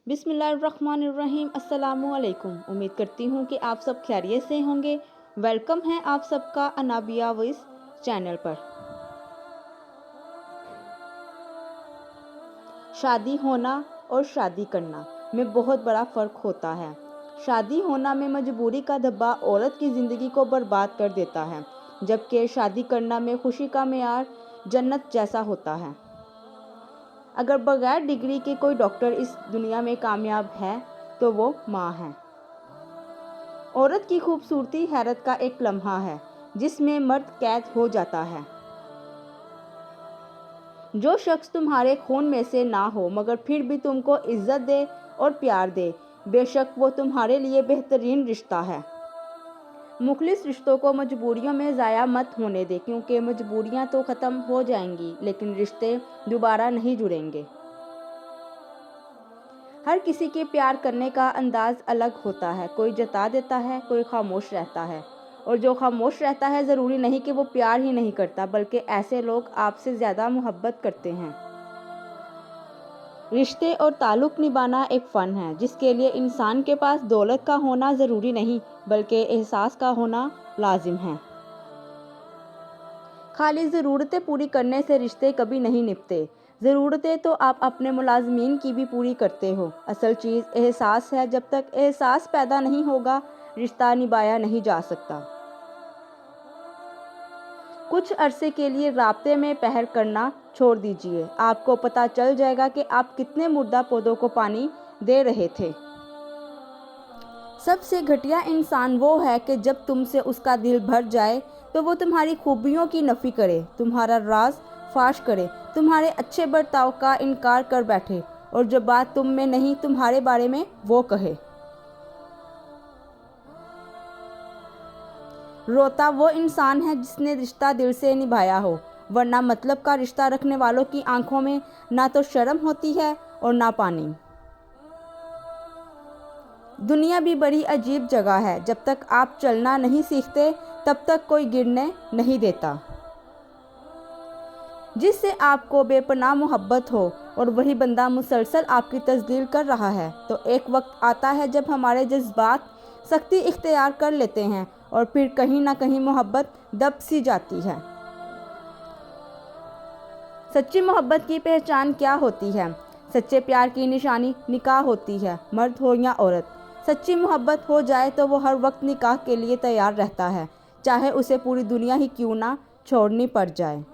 बिस्मिल्लाहिर्रहमानिर्रहीम। अस्सलामुअलैकुम। उम्मीद करती हूँ कि आप सब खैरियत से होंगे। वेलकम है आप सबका अनाबिया वॉइस चैनल पर। शादी होना और शादी करना में बहुत बड़ा फ़र्क होता है। शादी होना में मजबूरी का धब्बा औरत की ज़िंदगी को बर्बाद कर देता है, जबकि शादी करना में खुशी का मेयार जन्नत जैसा होता है। अगर बगैर डिग्री के कोई डॉक्टर इस दुनिया में कामयाब है तो वो माँ है। औरत की खूबसूरती हैरत का एक लम्हा है जिसमें मर्द कैद हो जाता है। जो शख्स तुम्हारे खून में से ना हो मगर फिर भी तुमको इज्जत दे और प्यार दे, बेशक वो तुम्हारे लिए बेहतरीन रिश्ता है। मुखलिस रिश्तों को मजबूरियों में ज़ाया मत होने दे, क्योंकि मजबूरियां तो ख़त्म हो जाएंगी लेकिन रिश्ते दोबारा नहीं जुड़ेंगे। हर किसी के प्यार करने का अंदाज़ अलग होता है। कोई जता देता है, कोई खामोश रहता है, और जो खामोश रहता है ज़रूरी नहीं कि वो प्यार ही नहीं करता, बल्कि ऐसे लोग आपसे ज़्यादा मोहब्बत करते हैं। रिश्ते और ताल्लुक़ निभाना एक फ़न है जिसके लिए इंसान के पास दौलत का होना ज़रूरी नहीं बल्कि एहसास का होना लाजिम है। खाली ज़रूरतें पूरी करने से रिश्ते कभी नहीं निभते। ज़रूरतें तो आप अपने मुलाज़मीन की भी पूरी करते हो। असल चीज़ एहसास है। जब तक एहसास पैदा नहीं होगा रिश्ता निभाया नहीं जा सकता। कुछ अरसे के लिए राब्ते में पहर करना छोड़ दीजिए, आपको पता चल जाएगा कि आप कितने मुर्दा पौधों को पानी दे रहे थे। सबसे घटिया इंसान वो है कि जब तुमसे उसका दिल भर जाए तो वो तुम्हारी खूबियों की नफ़ी करे, तुम्हारा राज फाश करे, तुम्हारे अच्छे बर्ताव का इनकार कर बैठे और जो बात तुम में नहीं तुम्हारे बारे में वो कहे। रोता वो इंसान है जिसने रिश्ता दिल से निभाया हो, वरना मतलब का रिश्ता रखने वालों की आंखों में ना तो शर्म होती है और ना पानी। दुनिया भी बड़ी अजीब जगह है। जब तक आप चलना नहीं सीखते तब तक कोई गिरने नहीं देता। जिससे आपको बेपनाह मोहब्बत हो और वही बंदा मुसलसल आपकी तज़लील कर रहा है, तो एक वक्त आता है जब हमारे जज्बात सख्ती इख्तियार कर लेते हैं और फिर कहीं ना कहीं मोहब्बत दब सी जाती है। सच्ची मोहब्बत की पहचान क्या होती है? सच्चे प्यार की निशानी निकाह होती है, मर्द हो या औरत। सच्ची मोहब्बत हो जाए तो वो हर वक्त निकाह के लिए तैयार रहता है, चाहे उसे पूरी दुनिया ही क्यों ना छोड़नी पड़ जाए।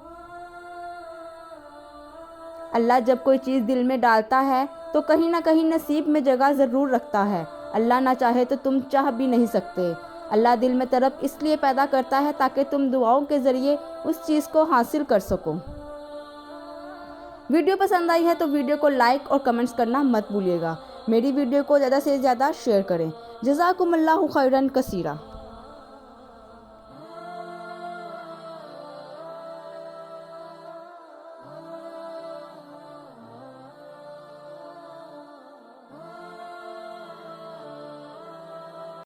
अल्लाह जब कोई चीज़ दिल में डालता है तो कहीं ना कहीं नसीब में जगह ज़रूर रखता है। अल्लाह ना चाहे तो तुम चाह भी नहीं सकते। अल्लाह दिल में तड़प इसलिए पैदा करता है ताकि तुम दुआओं के ज़रिए उस चीज़ को हासिल कर सको। वीडियो पसंद आई है तो वीडियो को लाइक और कमेंट्स करना मत भूलिएगा। मेरी वीडियो को ज़्यादा से ज़्यादा शेयर करें। जज़ाकुमुल्लाहु खैरन कसीरा।